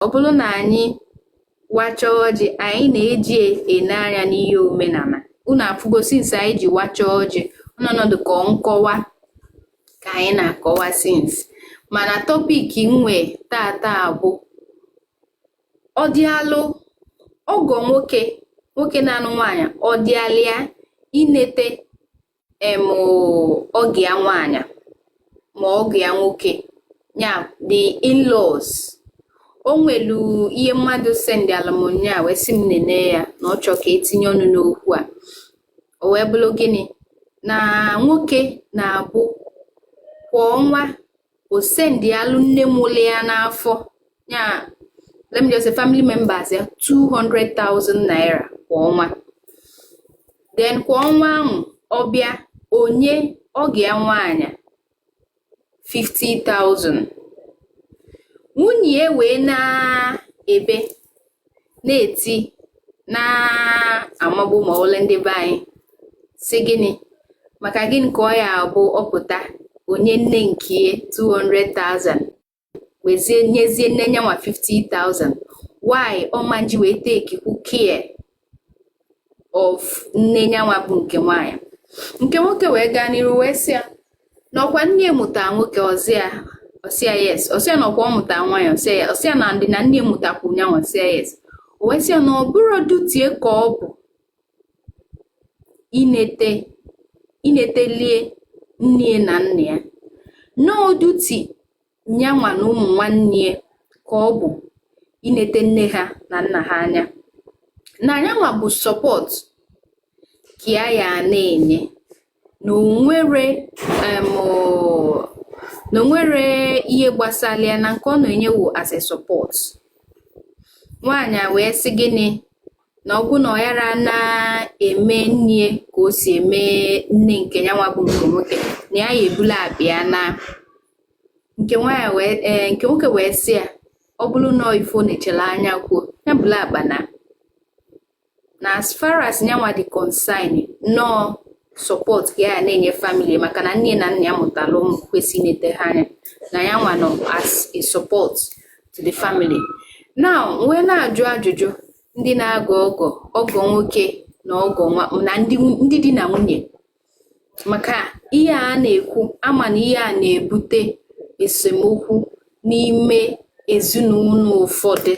ọ bụrụ na anyị wachaa ọjị anyị na-eji ene anya n'ihe omenala. Unu afụgo since anyị ji wachaa ọjị ọnọdụ ka nkọwa ka anyị na-akọwa since, mana topic nwe tata bụ ọ dịalụ ọgọ nwoke na-anụ nwaanyị ọ dịalịa inete ọgọ ya nwaanyị ma ọgọ ya nwoke, ya the in-laws. O nwelu ihe mmadụ sendị alụmụnya wee sị m nene ya na ọ chọ ka etinye ọnụ n'okwu a. O wee bụrụ gịnị na nwoke na-abụ kwa ọnwa o sendị alụ nne mụlụ ya n'afọ, ya let me just say family members ya 200,000 naira kwa ọnwa. Then kwa ọnwa ahụ ọbịa onye ọgọ ya nwaanyị 50,000. Nwunye wee na-ebe na-eti na-amagbu ma ole ndị be anyị si gịnị maka gịnị ka ọ ya abụ ọpụta onye nne nke 200,000 wezie nyezie nne nyanwa 50,000. Why ọmanji wee take care of nne nyanwa bụ nke nwaanyị? Nke nwoke wee gaa n'iru wee sị ya n'ọkwa nne mụta nwoke ọsịa yes, ọsịa na ọkwa ọ mụta nwaanyị ọsịa na ndị na nne mụtakwu nyanwa ọsịa yes. O wee sị ya na ọ bụrụ dutie ka ọ bụ inetelie nne na nna ya, n'oduti nyanwa na ụmụ nwanne ka ọ bụ inete nne ha na nna ha anya, na nyanwa bụ support ka ya na-enye na onwere ihe gbasara ya na nke ọ na-enye wụ as a support. Nwaanyị wee sị gịnị na ọ bụ na ọ yara na-eme nne ka o si eme nne nke nyanwa bụ nke nwoke na ya ebula abịa na nke nwoke wee sị ya ọ bụrụ na ifo na-echela anya kwuo ya bụla akpa na as far as nyanwa dị concern no support ka ya na-enye family maka na nne na nna ya mụtara ụmụ kwesịrị inete ha anya na yanwa nọ as a support to the family. Now wee na-ajụ ajụjụ ndị na-agọ ọgọ nwoke na ọgọ nwa na ndị di na nwunye, maka ihe a na-ekwu ama na ihe a na-ebute esemokwu n'ime ezinụlọ ụfọdụ.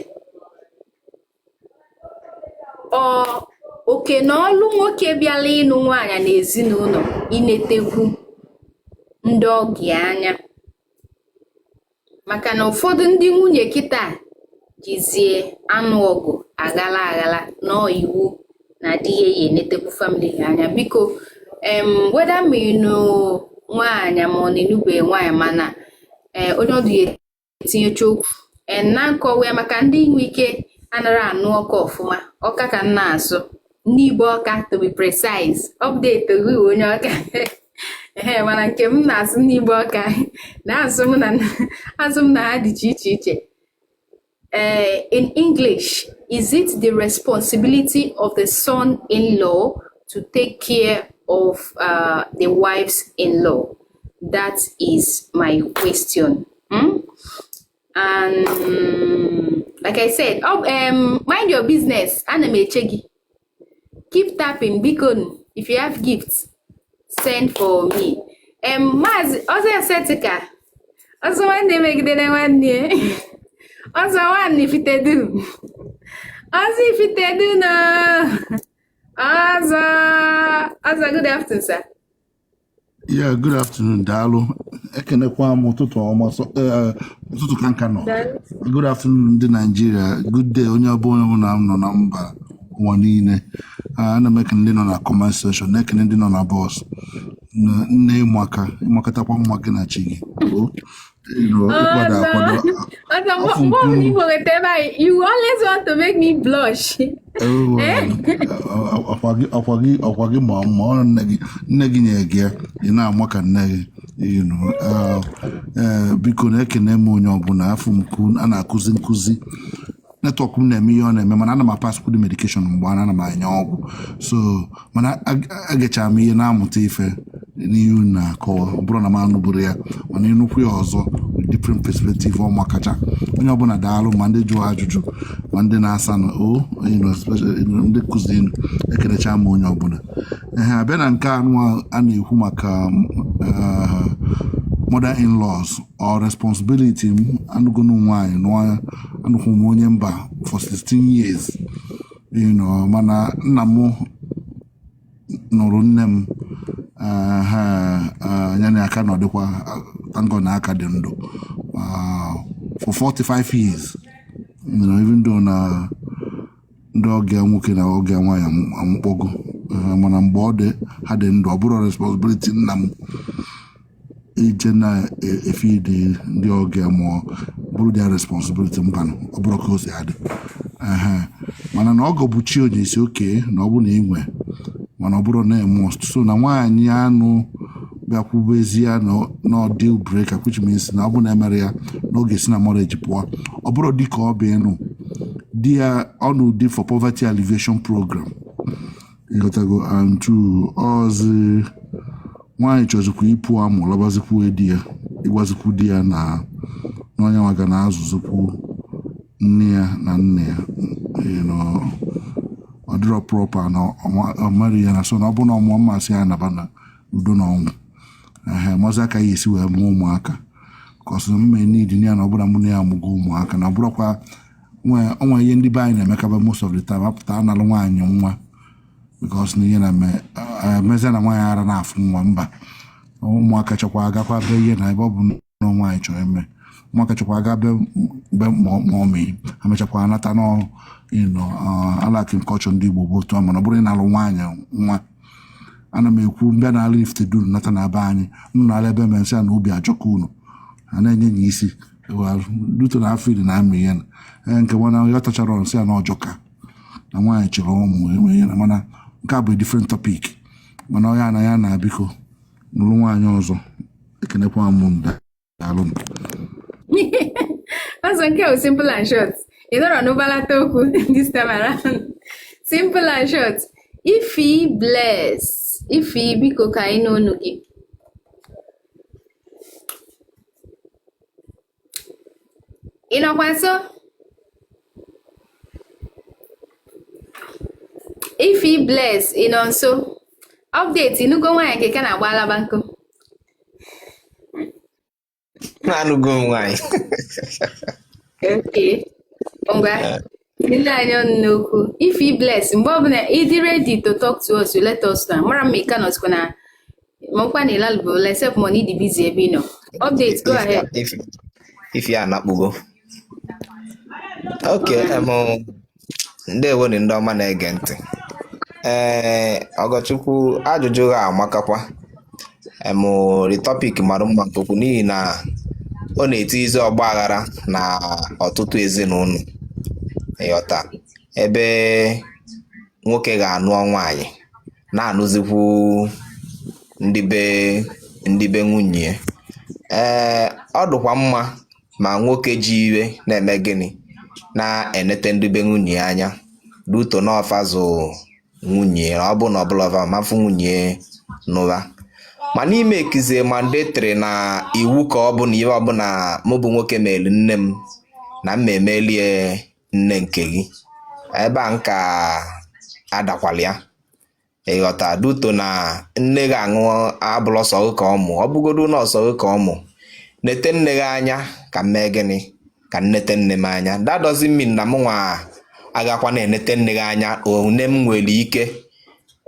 Oke na ọlụ nwoke bịala ịnụ nwaanyị na ezinụlọ inetekwu ndị ọgọ anya, maka na ụfọdụ ndị nwunye kịta jizie anụ ọgụ aghala na iwu na di ya enetekwu family ha anya. Biko weda ma ịnụ nwaanyị ma ọ na-enube nwaanyị, mana onye ọdụ ya etinyecha okwu na nkọwa maka ndị inwe ike anara anụ ọka ọfụma. Ọka ka nna asụ ndị Igbo ọka, to be precise, update gị onye ọka mana nke m na-asụ ndị Igbo ọka na-asụ m na ha dị iche iche. In English, is it the responsibility of the son-in-law to take care of the wives-in-law? That is my question. And like I said, mind your business. Ana m eche gị. Keep tapping, biko. If you have gifts, send for me. Maazị ọzọ esetika ọzọ nwanne megidere nwanne ọzọ nwanne ifitedu na ọzọ good afternoon, sir. Yeah, good afternoon, daalụ. Ekenekwa m ụtụtụ ọma ụtụtụ kanka nọ. Good afternoon ndị Nigeria, good day onye ọbụla nọ na mba ụwa niile. Ana m ekene ndị nọ na comment section, na-ekene ndị nọ na bọs, nne ịmakatakwa nwa gị na chi gị. You always want to make me blush. Ọkwa gị ma ọ nne gị nye gị ị na-ama ka nne gị, biko na-ekene m onye ọbụla afọ m a na-akụzi nkụzi. Netwọk m na-eme ihe ọ na-eme, mana ana m apaskwụ medication mgbe ana m anya ọgwụ, so mana agachara m ihe na-amụta ife n'ihu na-akọwa. Ọ bụrụ na m anụbụrụ ya, mana ịnụkwu ya ọzọ different perspective ọmakacha onye ọbụla daalụ ma ndị jụọ ajụjụ ma ndị na-asa especially ndị kụziri ekenecha ma onye ọbụla abịa na nke anụ a na-ekwu maka mother-in-laws or responsibility m anụgonu nwaanyị anụkwụ m onye mba for 16 years mana nna m nụrụ nne m nyana aka nọdịkwa tango na aka dị ndụ for 45 years even though na ndị oge nwoke na oge nwaanyị amụkpọgo mana mgbe ọ dị ha dị ndụ ọ bụrụ responsibility nna m ije na-efide ndị oge ma bụrụ their responsibility mbanụ ọ bụrụ ka o si adị mana na ọgọ bụ chi onye isi oke na ọ bụ na inwe mana ọ bụrụ na must so na nwaanyị anụ bịakwubezie na deal breaker which means na ọ bụ na emere ya n'oge si na marriage pụọ ọ bụrụ dị ka ọ bụ enu di ya ọnụ dị for poverty alleviation program ịghọtago and two ọzi nwaanyị chọzikwa ịpụ amụ lọbazikwu di ya ịgwazikwu di ya na onye nwaga na-azụzikwu nne ya na nne ya ọ dịrọ proper na ọmari ya na so na ọ bụ na ọmụọ mmasị ya naba na udo na ọnwụ mazi aka ya esi wee mụọ ụmụaka ka ọsọ mme n'idi ya na ọbụla mụ na ya amụgo ụmụaka na bụrụkwa onwe ihe ndị be anyị na-emekaba most of the time apụta analụ nwaanyị nwa because na ihe na-emezi na nwaanyị ara na-afụ nwa mba ụmụaka chọkwa agakwa be ihe na ebe ọ bụ na nwaanyị chọrọ eme ụmụaka chọkwa aga be maọmị ha mechakwa anata alaki nkọchọ ndị Igbo bụ otu mana ọ bụrụ na alụ nwaanyị nwa ana m ekwu mbịa na ala ifte duru nata na be anyị nụ ala ebe mesị na obi ajọka unu a na-enye ya isi duto na afọ iri na amị ihe na nke mana ya tachara nsị ya na ọjọka na nwaanyị chọrọ ụmụ enwe ihe na mana nke a bụ different topic mana ọ ya na ya na biko nụrụ nwaanyị ọzọ ekenekwa m daalụ Also, okay, simple and short. You don't know okwu this time around. Simple and short. If he bless, if he biko ka ino nugi. Inokwa so. If he bless, so. Update, inugo nwaanyị nke ka na-agba alaba nkụ. Nanugo nwaanyị. Okay. Ngwa. Ndị anyị ọnụ n'okwu. If he bless, mgbe ọbụla ịdị ready to talk to us, you let us know. Mara m ka nọsikwa na mọkwa na ịlalụbụ except money dị busy ebe ị nọ. Update, go ahead. If ya anakpugo. Okay, ndewo ni ndị ọma na-ege ntị. Ọgọchukwu ajụjụ ha amakakwa. The topic mara mma nke ukwuu n'ihi na ọ na-eti izu ọgba aghara na ọtụtụ ezinụlọ ịghọta ebe nwoke ga-anụ nwaanyị na-anụzikwu ndị be nwunye ọ dịkwa mma ma nwoke ji iwe na-eme gịnị na-enete ndị be nwunye anya duto n'ọfazụ nwunye ọ bụ na ọbụla mafụ nwunye n'ụwa ma n'ime ekize mandatory na iwu ka ọ bụ na ihe ọ bụ na mụ bụ nwoke meelu nne m na mmemme elie nne nke gị ebe a nka adakwala ya ịghọta duto na nne gị aṅụ abụrụ ọsọ gị ka ọmụ ọ bụgodu na ọsọ gị ka ọmụ nete nne gị anya ka mee gịnị ka nnete nne m anya that doesn't mean na m nwa agakwa na-enete nne gị anya one m nwere ike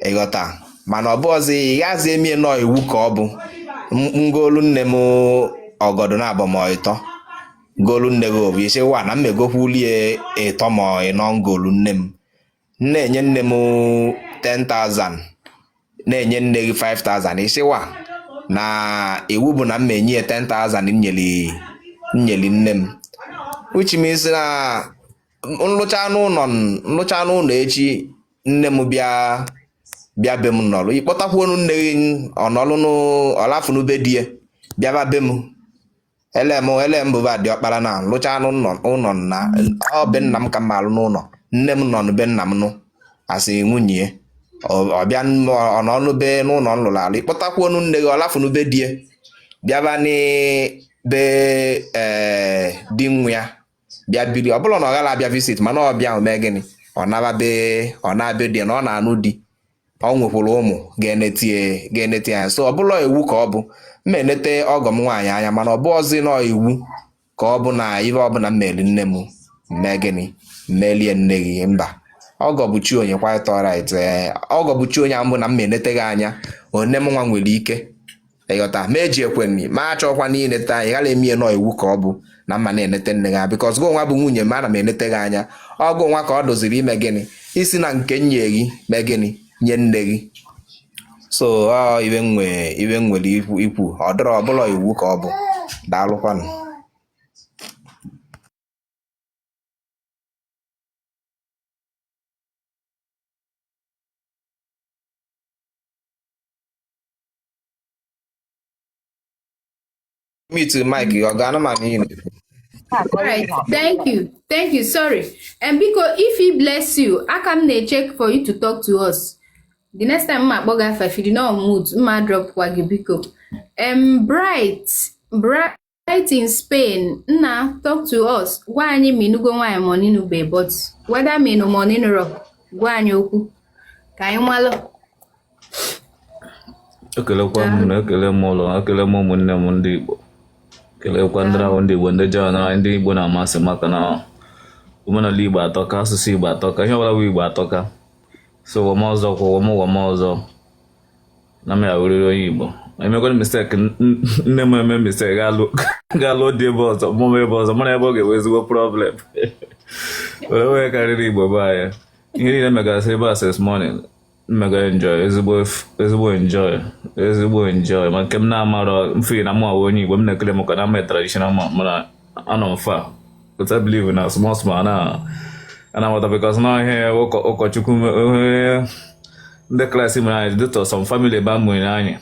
ịghọta mana ọ bụ ọzọ ịghazi emie nọ iwu ka ọ bụ ngolu nne m ọgọdụ na abọmọịtọ golu nne gị obi isi wa na mmegokwulie ịtọ ma ịnọ ngolu nne m na-enye nne m 10,000 na-enye nne gị 5,000 isi wa na iwu bụ na mmenye 10,000 nyeli nne m which means na nlụcha n'ụlọ echi nne m bịa be m nọrụ ịkpọtakwuonu nne gị ọnọlụ ọlafụnube di ya bịaba be m ele m bụba dị ọkpara na lụcha n'ụlọ na ọ be nna m ka mma alụ n'ụlọ nne m nọ n'be nna m nụ asị nwunye ọbịa ọnọlụbe n'ụlọ nlụrụ alụ ịkpọtakwuonu nne gị ọlafụnube di ya bịaba be di nwa ya bịa biri, ọ bụla na ọ gala abịa visit mana ọ bịa mee gịnị ọ na-abịa di na ọ na-anụ di ọ nwekwara ụmụ ga-enete ya. So ọ bụla iwu ka ọ bụ mma enete ọgọ m nwaanyị anya, mana ọ bụ ọzi nọ iwu ka ọ bụ na ife ọbụla mmeli nne m mee gịnị mmelie nne gị. Mba, ọgọ bụ chi onye quite alright. Ọgọ bụ chi onye mbụ na mma enete gị anya onye m nwa nwere ike ịghọta ma eji ekwenni ma achọkwa na inete anya gala emie nọ iwu ka ọ bụ na mma na-enete nne gị because gị onwa bụ nwunye m ana m enete gị anya. Ọgụ nwa ka ọ doziri ime gịnị isi na nke nye gị mee gịnị nye nne gị. So iwe nwere ikwu ọ dịrọ ọbụla iwu ka ọ bụ. Daalụkwanụ. Mute mic ọ ga-anụ ma n'ihi. All right, thank you. Sorry. And because if he bless you, I come they check for you to talk to us. The next time my boga if you did not mood, my drop wagibiko. Bright in Spain. Nah, talk to us. Why any me no go why money no be, but whether me no money no rock. Why you can you malo? Ekelekwa m na ekele m ụlọ, ekele m ụmụnne m ndị Igbo, kelekwa ndị ahụ ndị Igbo ndị jọọ na ndị Igbo na-amasị maka na omenala Igbo atọka, asụsụ Igbo atọka, ihe ọbụla bụ Igbo atọka. So wọma ọzọ kwa wọma ọzọ na m ya werere onye Igbo. Emekwana mistake, nne m eme mistake ga-alụ dị ebe ọzọ, mụma ebe ọzọ, mụ na ebe ọ ga-enwe ezigbo problem. Were wee karịrị Igbo be anyị. Ihe niile megasị ebe a since morning. Mega enjoy, ezigbo enjoy. Ma nke m na-amarọ mfe na mụ awa onye Igbo, m na-ekele m ka na mme traditional mana anọ mfa. But I believe na small ana because na ihe ụkọchukwu ndị klaasị mere anyị dịtọ some family ebe amụ anyị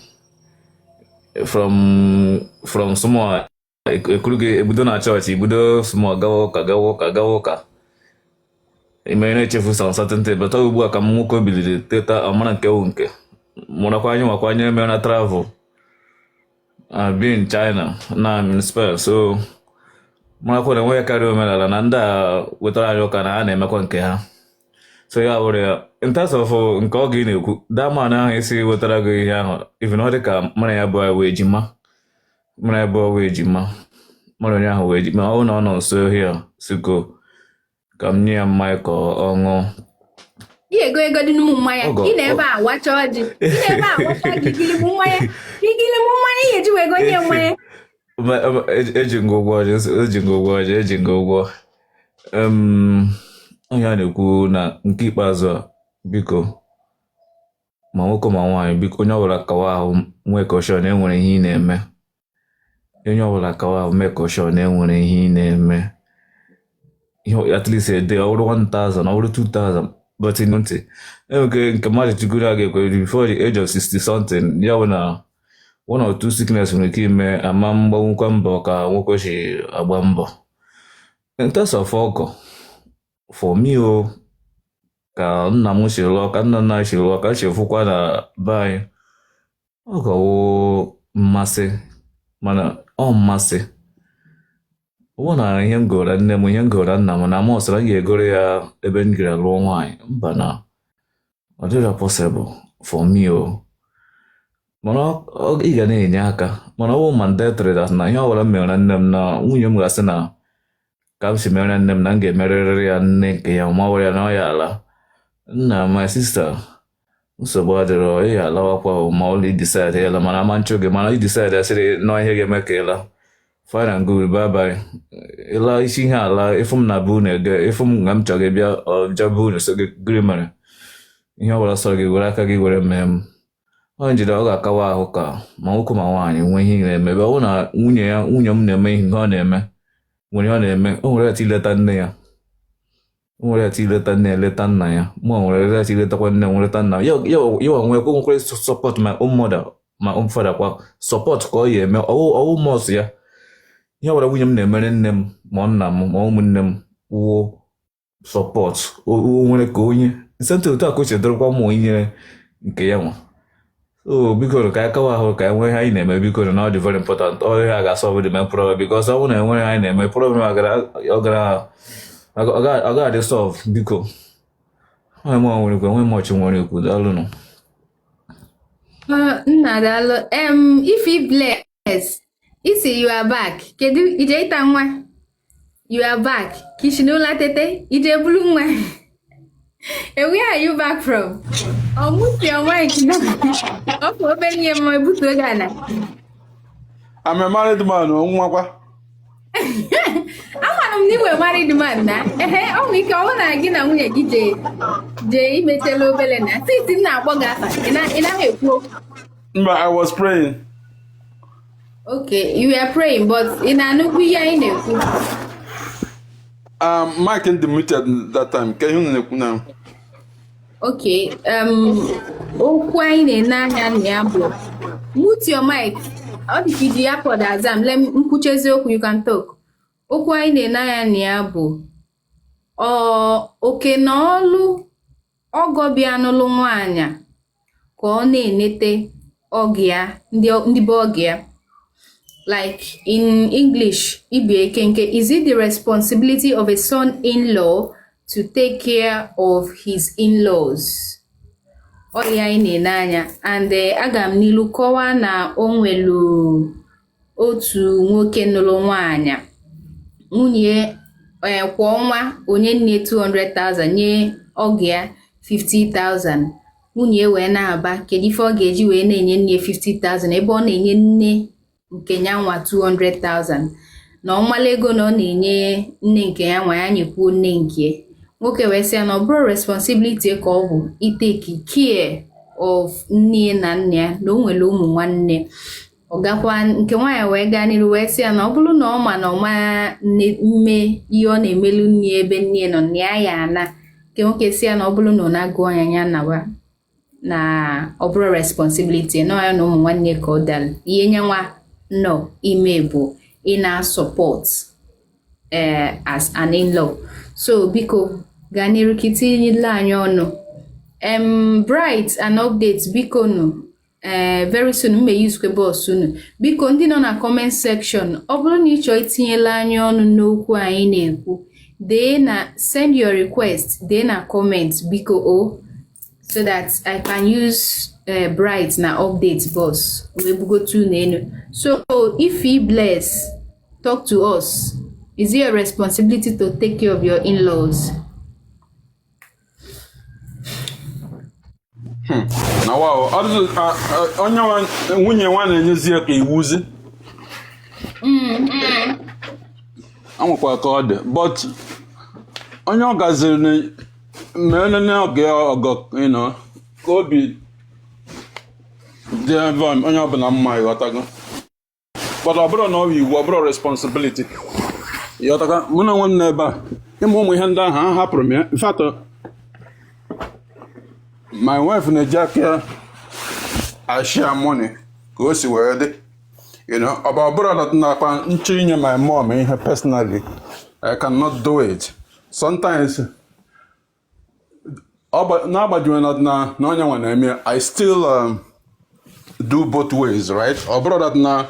from small ekuru gị ebudo na chọọchị ibudo small gawa ụka ime na-echefu some certain things. But ugbu a ka m nwoke biliri teta ọmara nke wu nke mụrakwa anyị nwakwa anya mere na travel be in China na Spain. So marakwa na nwe karịa omenala na ndị a wetara anyị ụka na ha na-emekwa nke ha. So ya were ya in terms of nke ọ gị na-ekwu daman ahụ isi wetara gị ihe ahụ even ọ dị ka mara ya bụ wee ejima mara onye ahụ wee ejima ọ na ọ nọ nso hia siko ka m nye ya mmanya ka ọ ṅụọ. Ego dị n'ụmụ mmanya ị na-ebe a wacha ọjị gigili bụ mmanya ihe eji wee gonye mmanya. Eji ngụgwọ onye a na-ekwu na nke ikpeazụ a biko ma nwoke ma nwaanyị biko onye ọbụla kawa ahụ nwee kọshọn enwere ihe ị na-eme. Onye ọbụla kawa ahụ mee kọshọn enwere ihe ị na-eme. Ihe at least a day ọ bụrụ 1,000 ọ bụrụ 2,000 but ntị enwere nke mmadụ chukwu a ga-ekwe before the age of 60 something ya bụ na one or two sickness nwere ike ime ama mgbanwekwa mbọ ka nwoke si agba mbọ. In terms of ọgọ for me ka nna m si lụọ ka nna nna si lụọ ka si fụkwa na be anyị ọgọ wụ mmasị mana ọ mmasị ọ na ihe m gora nne m ihe m gora nna m na m ọsara m ga-egoro ya ebe m gara lụọ nwaanyị mba na ọ dịrọ possible for me mana ị ga na-enye aka mana ọ bụ mandatory that na ihe ọbụla m mere nne m na nwunye m ga-asị na ka m si mere nne m na m ga-emerịrị ya nne nke ya ma were ya na ọ ya ala nna my sister nsogbu adịrọ ị ya alawakwa ma ọlị decide ya mana ama nchọ gị mana ị decide asịrị na ihe ga-eme ka ịla fine and good bye bye ịla isi ihe ala ịfụ m na bụ na-ege ịfụ m nga m chọrọ gị bịa ọja bụ so gị gịrị mere ihe ọbụla sọrọ gị were aka gị were mee m ọ njide ọ ga-akawa ahụ ka ma nwoke ma nwaanyị nwee ihe na-eme ebe ọ na nwunye m na-eme ihe ọ na-eme nwere ọ na-eme o nwere ati ileta nne ya o nwere ati ileta nne eleta nna ya mụ nwere ati iletakwa nne nweleta nna ya nwekwe nwekwere support my own mother my own father kwa support ka ọ ya eme ọwụ mọs ya ihe ọbụla nwunye m na-emere nne m ma nna m ma ụmụnne m wụ support o nwere ka onye nsentị otu a ka o chedorokwa ụmụ inyere nke ya nwa so biko ka anyị kawa ahụ ka enwe ihe anyị na-eme biko na ọ dị very important ọ ihe a ga-asọlve the main problem because ọ bụrụ na enweghị anyị na-eme problem ọ ga-adị solve biko onye mụ nwere ikwu enwe mọchị nwere ikwu daalụnụ nna daalụ Ife Bless isi you are back kedu ije ịta nwa you are back kishinụla tete ije bulu nwa where are you back from almost your mic no of open your my buto gana I'm a married man nwakwa amana m niwe married man na ọ nwere ike ọ na gị na nwunye gị je imetela obele na sisi na akpọ gị afa ị na ekwu But I was praying. Okay, you were praying, but in anukwu ihe anyị na-ekwu. Mike and muted that time. Can you know now? Okay, okwu anyị na-anya na ya bụ mute your mic. Ọ dị ka iji ya pod azam, let mkwuchezi okwu you can talk. Okwu anyị na-anya na ya bụ oke na ọlụ ọgọ bịa n'ụlọ nwaanyị ka ọ na-enete ọgịa ndị be ọgịa. Like in English, is it the responsibility of a son-in-law to take care of his in-laws? Oya inenanya. And aga m nilu kowa na onwelu otu nwoke nụlụ nwaanyị. Nwunye kwa ọnwa onye nne 200,000 nye ọgịa 50,000. Nwunye wee na-aba kedu ife ọ ga-eji wee na-enye nne 50,000 ebe ọ na-enye nne nke nyanwa 200,000 na ọnwale ego na ọ na-enye nne nke yanwa ya nyekwuo nne nke nwoke wee sị na ọ bụrụ responsibility ka ọ bụ iteki care of nne na nne ya na o nwere ụmụ nwanne ọ gakwa nke nwaanyị wee gaa n'iru wee sị na ọ bụrụ na ọ ma na ọma mme ihe ọ na-emelu nne ebe nne nọ na ya ana nke nwoke sị na ọ bụrụ na ọ na-agụ anya nawa na ọ bụrụ responsibility na ya na ụmụ nwanne ka ọ dal ihe nyanwa no ime bụ ina support as an in-law. So biko ganiru kitinyela anyị ọnụ bright and updates biko nu very soon me use kwebo soon biko ndị nọ na comment section ọ bụrụ na ị chọọ itinyela anyị ọnụ n'okwu anyị na-ekwu dee na send your request dee na comment biko so that I can use bright na update boss we go to nenu. So if he bless talk to us, is it your responsibility to take care of your in-laws? Na wow, onye nwunye nwa na-enyezi ka iwuzi. Anwekwa ka ọ dị, but onye ọ gaziri na mere oge ọgọ ka obi dị ebe onye ọbụla mma ịghọtago. But ọ bụrụ na ọ bụ iwu ọ bụrụ responsibility ịghọtago. Mụ na onwe m n'ebe a ịmụ ụmụ ihe ndị ahụ a hapụrụ m ya. In fact, my wife na-eji aka I share money ka o si wee dị. Ọ bụrụ na akpa nche inye my mom ihe personally, I cannot do it. Sometimes n'agbajiwe na onye nwe na-eme I still do both ways, right? Ọ bụrụ na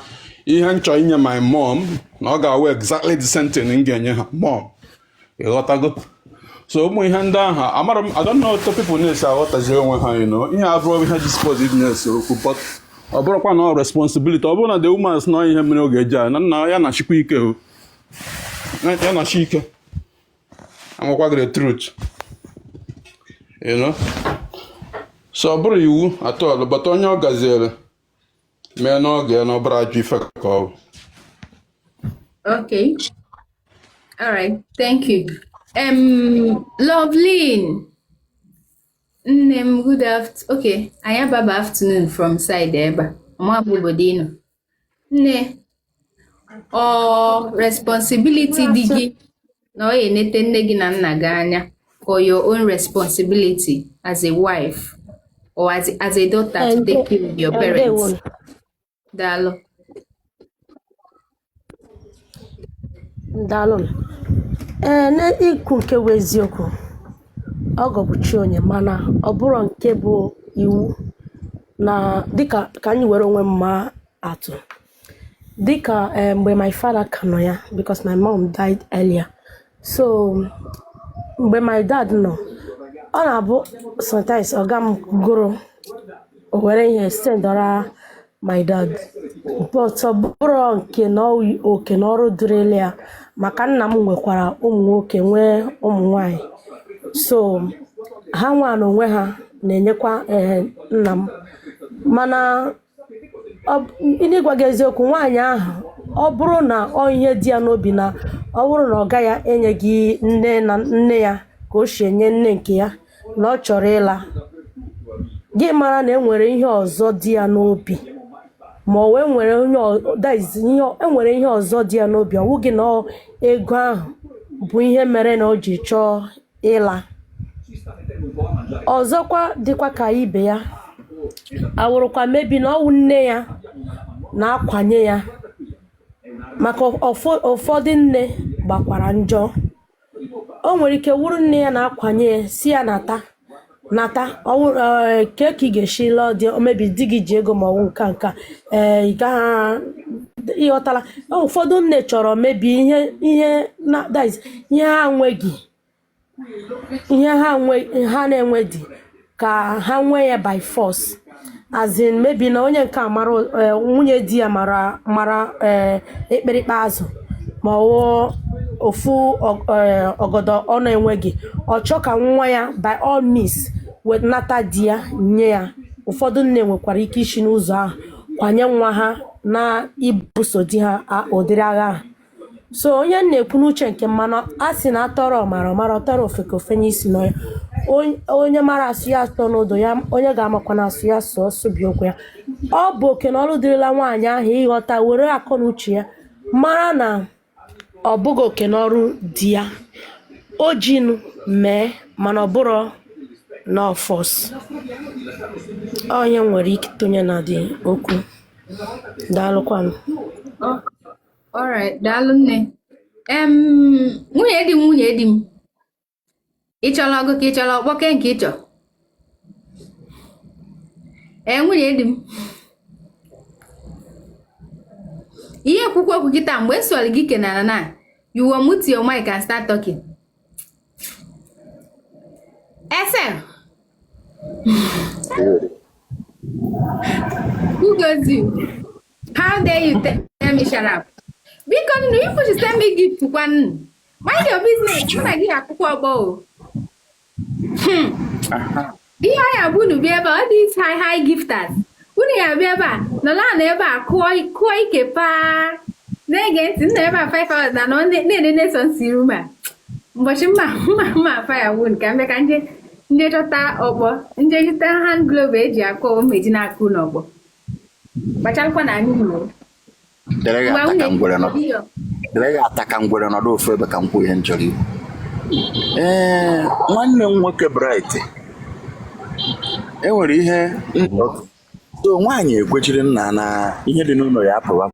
ihe nchọ inye my mom na ọ ga-awe exactly the same thing m ga-enye ha mom ịghọtago. So ụmụ ihe ndị ahụ amara m I don't know how people na-esi aghọtazi onwe ha ihe abụrụ ihe dispositiveness okwu but ọ bụrụkwa na responsibility ọ bụrụ na the woman na ihe mere oge eji na nna ya na-achịkwa ike ya na-achị ike amakwa the truth so ọ bụrụ iwu atọọlụ but onye ọ gaziere mee n'oge ya na ọbụrụ ajọ ife ka ọ bụ. Okay, all right, thank you. Loveline good afternoon. Okay, I have baba afternoon from side eba mwa bubodino nne responsibility digi no enete nne gị na nna gị anya for your own responsibility as a wife or as a daughter to take care of your parents. Dalo. N'ikwu nke bụ eziokwu ọ gọbụchi onye mana ọ bụrụ nke bụ iwu na dịka ka anyị were onwe m maa atụ dịka mgbe my father ka nọ ya because my mom died earlier. So mgbe my dad nọ, ọ na-abụ sometimes ọga m gụrụ o were ihe sendara my dad, but ọ bụrụ nke na oke n'ọrụ dịrịla ya maka nna m nwekwara ụmụ nwoke nwee ụmụ nwanyị. So ha nwa na onwe ha na-enyekwa nna m, mana ịgwa gị eziokwu, nwaanyị ahụ ọ bụrụ na ọ ihe dị ya n'obi na ọ bụrụ na ọ gaghị enye gị nne ya ka o si enye nne nke ya na ọ chọrọ ịla gị mara na enwere ihe ọzọ dị ya n'obi, ma ọ wee enwere ihe ọzọ dị ya n'obi, ọ wụghị na ego ahụ bụ ihe mere na o ji chọọ ịla. Ọzọkwa dịkwa ka ibe ya awụrụkwa mebi na ọwụ nne ya na-akwanye ya, maka ụfọdụ nne gbakwara njọ. O nwere ike wụrụ nne ya na-akwanye ya si ya nata ka ị ga-esi lụọ dị mebi di gị ji ego ma ọwụ nka ị gaghị ịghọtala. Ụfọdụ nne chọrọ mebi ihe ha na-enwe dị ka ha nwee ya by force, as in maybe na onye nke mara nwunye di ya mara ekperikpe azụ ma ọ ofu ọgọdọ ọ na-enweghị, ọ chọọ ka nwa ya by all means nata di ya nye ya. Ụfọdụ nne nwekwara ike isi n'ụzọ ahụ kwanye nwa ha na ibuso di ha ụdịrị agha ahụ. So onye na-ekwu n'uche nke mmanụ a sị na atọrọ ọmara ọtọrọ ofeke ofe n'isi nọ ya, onye mara asụ ya atọ n'ụdọ ya, onye ga-amakwa na asụ ya sụọ sụbi okwu ya. Ọ bụ oke na ọrụ dịrịla nwaanyị ahụ ịghọta were akọ na uche ya mara na ọ bụghị oke na ọrụ di ya, o jinu mee mana ọ bụrụ na ọfọs. Onye nwere ike tonye na dị okwu. Daalụkwanụ. Alright, daalụ nne. Nwunye di m ị chọrọ ọgụ ka ị chọrọ ọkpọke nke ị chọ? Nwunye di m, ihe kwukwu okwu gị taa mgbe e sụọrọ gị kenara na you will mute your mic and start talking. Who goes you? How dare you tell me shut up? Because you should send me gift to one. Mind your business. When I get a couple ihe ya bụ nu bịa ebe ọ dị high gifters unu ya bịa ebe a nọla na ebe a kụọ ike paa na-ege ntị nna ebe a 5 na nọ na-enene so nsi ruma mbọchị mma firewood ka mbe ka ndị chọta ọkpọ ndị jita hand glove eji akọ meji na-akụ n'ọgbọ kpacharịkwa na anyị nwere dere ataka ngwere nọdụ ofu ebe ka m kwuo ihe njọrọ iwu. Nwanne m nwoke Bright enwere ihe so nwaanyị ekwechiri nna na ihe dị n'ụlọ ya apụwa